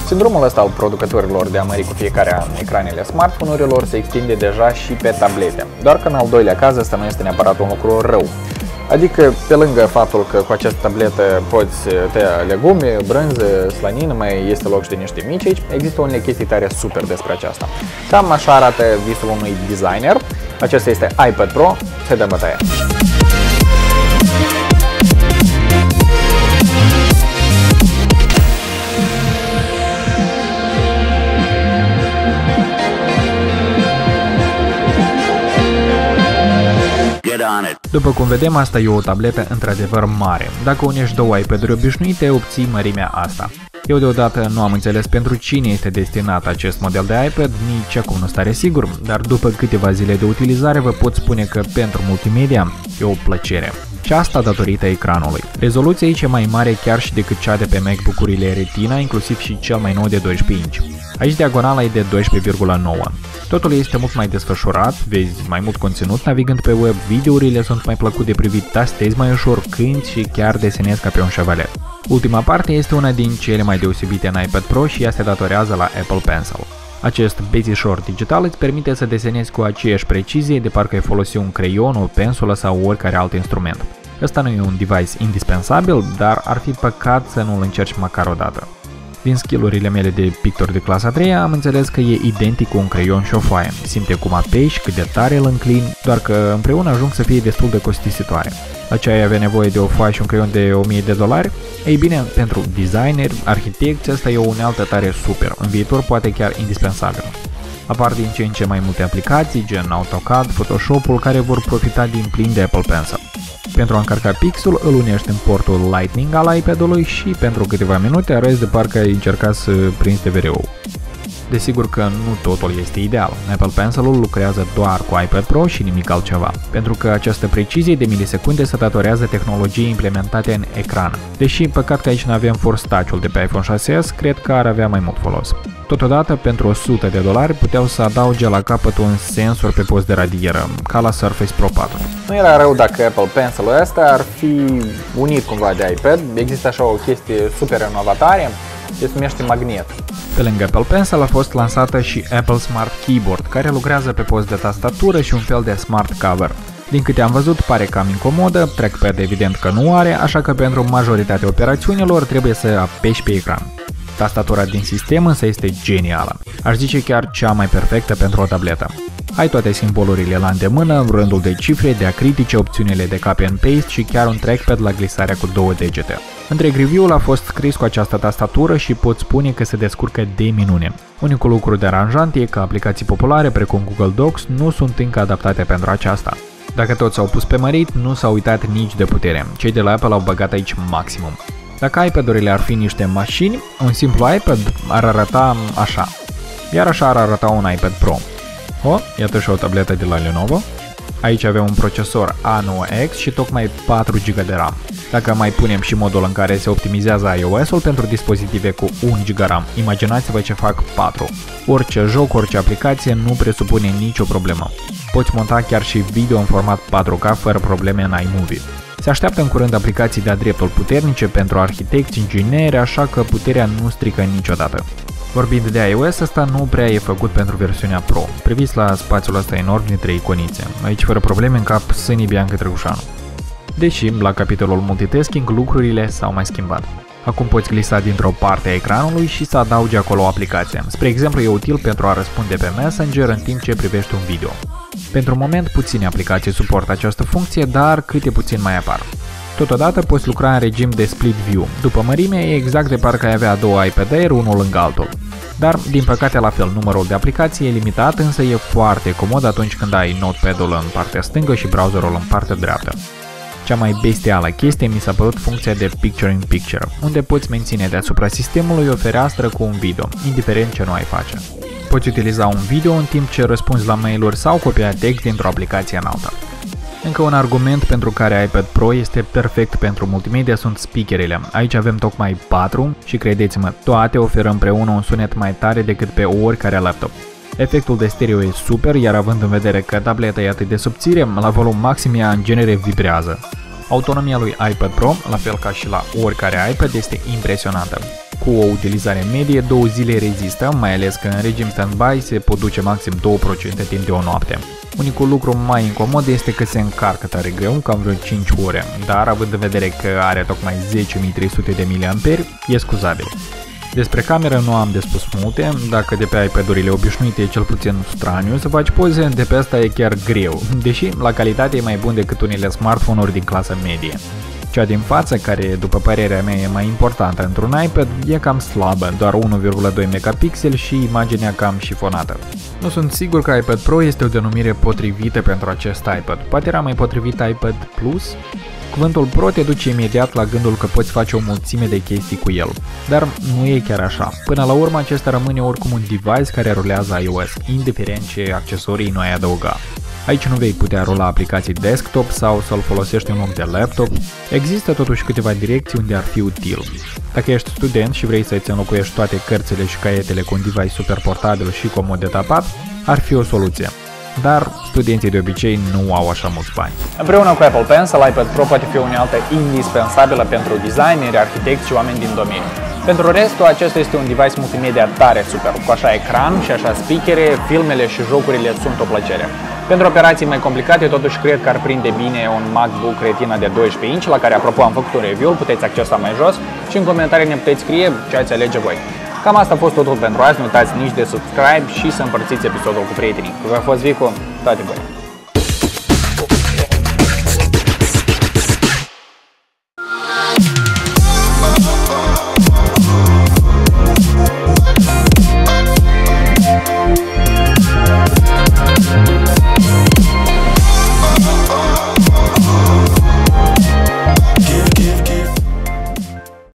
Sindromul ăsta al producătorilor de a mări cu fiecare ecranele smartphone-urilor se extinde deja și pe tablete, doar că în al doilea caz ăsta nu este neapărat un lucru rău. Adică, pe lângă faptul că cu această tabletă poți tăia legume, brânză, slanină, mai este loc și de niște mici aici, există unele chestii tare super despre aceasta. Cam așa arată visul unui designer. Acesta este iPad Pro, să-i dăm bătaie. După cum vedem, asta e o tabletă într-adevăr mare. Dacă unești două iPad-uri obișnuite, obții mărimea asta. Eu deodată nu am înțeles pentru cine este destinat acest model de iPad, nici acum nu stare sigur, dar după câteva zile de utilizare vă pot spune că pentru multimedia e o plăcere. Și asta datorită ecranului. Rezoluția aici e mai mare chiar și decât cea de pe MacBook-urile Retina, inclusiv și cel mai nou de 12 inch. Aici diagonala e de 12,9. Totul este mult mai desfășurat, vezi mai mult conținut navigând pe web, videourile sunt mai plăcut de privit, tastezi mai ușor, cânti și chiar desenezi ca pe un șevalet. Ultima parte este una din cele mai deosebite în iPad Pro și ea se datorează la Apple Pencil. Acest bețișor digital îți permite să desenezi cu aceeași precizie de parcă ai folosi un creion, o pensulă sau oricare alt instrument. Ăsta nu e un device indispensabil, dar ar fi păcat să nu-l încerci măcar o dată. Din skill-urile mele de pictor de clasa 3 am înțeles că e identic cu un creion și o foaie. Simte cum apeși, cât de tare îl înclini, doar că împreună ajung să fie destul de costisitoare. La ce ai avea nevoie de o foaie și un creion de $1000? Ei bine, pentru designeri, arhitecți, asta e o unealtă tare super, în viitor poate chiar indispensabil. Apar din ce în ce mai multe aplicații, gen AutoCAD, Photoshop-ul, care vor profita din plin de Apple Pencil. Pentru a încărca pixul, îl unești în portul Lightning al iPad-ului și pentru câteva minute arăți de parcă ai încercat să prinzi TVR-ul. Desigur că nu totul este ideal. Apple Pencil-ul lucrează doar cu iPad Pro și nimic altceva, pentru că această precizie de milisecunde se datorează tehnologiei implementate în ecran. Deși păcat că aici nu avem Force Touch-ul de pe iPhone 6s, cred că ar avea mai mult folos. Totodată, pentru $100 puteau să adauge la capăt un sensor pe post de radieră, ca la Surface Pro 4. Nu era rău dacă Apple Pencil-ul ăsta ar fi unit cumva de iPad. Există așa o chestie super inovatoare, se numește magnet. Pe lângă Apple Pencil a fost lansată și Apple Smart Keyboard, care lucrează pe post de tastatură și un fel de smart cover. Din câte am văzut, pare cam incomodă, trackpad evident că nu are, așa că pentru majoritatea operațiunilor trebuie să apeși pe ecran. Tastatura din sistem însă este genială. Aș zice chiar cea mai perfectă pentru o tabletă. Ai toate simbolurile la îndemână, rândul de cifre, diacritice, opțiunile de copy and paste și chiar un trackpad la glisarea cu 2 degete. Întreg review-ul a fost scris cu această tastatură și pot spune că se descurcă de minune. Unicul lucru deranjant e că aplicații populare precum Google Docs nu sunt încă adaptate pentru aceasta. Dacă toți s-au pus pe mărit, nu s-au uitat nici de putere. Cei de la Apple au băgat aici maximum. Dacă iPad-urile ar fi niște mașini, un simplu iPad ar arăta așa. Iar așa ar arăta un iPad Pro. Iată și o tabletă de la Lenovo. Aici avem un procesor A9X și tocmai 4 GB de RAM. Dacă mai punem și modul în care se optimizează iOS-ul pentru dispozitive cu 1 GB RAM, imaginați-vă ce fac 4. Orice joc, orice aplicație nu presupune nicio problemă. Poți monta chiar și video în format 4K fără probleme în iMovie. Se așteaptă în curând aplicații de-a dreptul puternice pentru arhitecți, ingineri, așa că puterea nu strică niciodată. Vorbind de iOS, ăsta nu prea e făcut pentru versiunea Pro. Priviți la spațiul ăsta enorm dintre iconițe. Aici fără probleme încap sânii Bianca Drăgușanu. Deși, la capitolul multitasking, lucrurile s-au mai schimbat. Acum poți glisa dintr-o parte a ecranului și să adaugi acolo o aplicație. Spre exemplu, e util pentru a răspunde pe Messenger în timp ce privești un video. Pentru moment, puține aplicații suportă această funcție, dar câte puțin mai apar. Totodată poți lucra în regim de split view. După mărime, e exact de parcă ai avea două iPad Air unul lângă altul. Dar, din păcate, la fel, numărul de aplicații e limitat, însă e foarte comod atunci când ai notepad-ul în partea stângă și browserul în partea dreaptă. Cea mai bestială chestie mi s-a părut funcția de Picture-in-Picture, unde poți menține deasupra sistemului o fereastră cu un video, indiferent ce nu ai face. Poți utiliza un video în timp ce răspunzi la mail-uri sau copia text dintr-o aplicație în alta. Încă un argument pentru care iPad Pro este perfect pentru multimedia sunt speakerele. Aici avem tocmai 4 și credeți-mă, toate oferă împreună un sunet mai tare decât pe oricare laptop. Efectul de stereo e super, iar având în vedere că tableta e atât de subțire, la volum maxim ea în genere vibrează. Autonomia lui iPad Pro, la fel ca și la oricare iPad, este impresionantă. cu o utilizare medie 2 zile rezistă, mai ales că în regim standby se pot duce maxim 2% timp de o noapte. Unicul lucru mai incomod este că se încarcă tare greu, cam vreo 5 ore, dar având în vedere că are tocmai 10.300 de mAh, e scuzabil. Despre cameră nu am de spus multe, dacă de pe iPad-urile obișnuite e cel puțin straniu să faci poze, de pe asta e chiar greu, deși la calitate e mai bun decât unele smartphone-uri din clasă medie. Cea din față, care după părerea mea e mai importantă într-un iPad, e cam slabă, doar 1,2 megapixel și imaginea cam șifonată. Nu sunt sigur că iPad Pro este o denumire potrivită pentru acest iPad, poate era mai potrivit iPad Plus? Cuvântul Pro te duce imediat la gândul că poți face o mulțime de chestii cu el, dar nu e chiar așa. Până la urmă, acesta rămâne oricum un device care rulează iOS, indiferent ce accesorii nu ai adăuga. Aici nu vei putea rula aplicații desktop sau să-l folosești în loc de laptop. Există totuși câteva direcții unde ar fi util. Dacă ești student și vrei să-ți înlocuiești toate cărțile și caietele cu un device super portabil și comod de tapat, ar fi o soluție. Dar studenții de obicei nu au așa mulți bani. Împreună cu Apple Pencil, iPad Pro poate fi o unealtă indispensabilă pentru designeri, arhitecți și oameni din domeniu. Pentru restul, acesta este un device multimedia tare super, cu așa ecran și așa speakere, filmele și jocurile sunt o plăcere. Pentru operații mai complicate, totuși cred că ar prinde bine un MacBook Retina de 12 inch, la care apropo am făcut un review, puteți accesa mai jos și în comentarii ne puteți scrie ce ați alege voi. Cam asta a fost totul pentru azi, nu uitați nici de subscribe și să împărțiți episodul cu prietenii. Cu v-a fost Vicu, toate bune!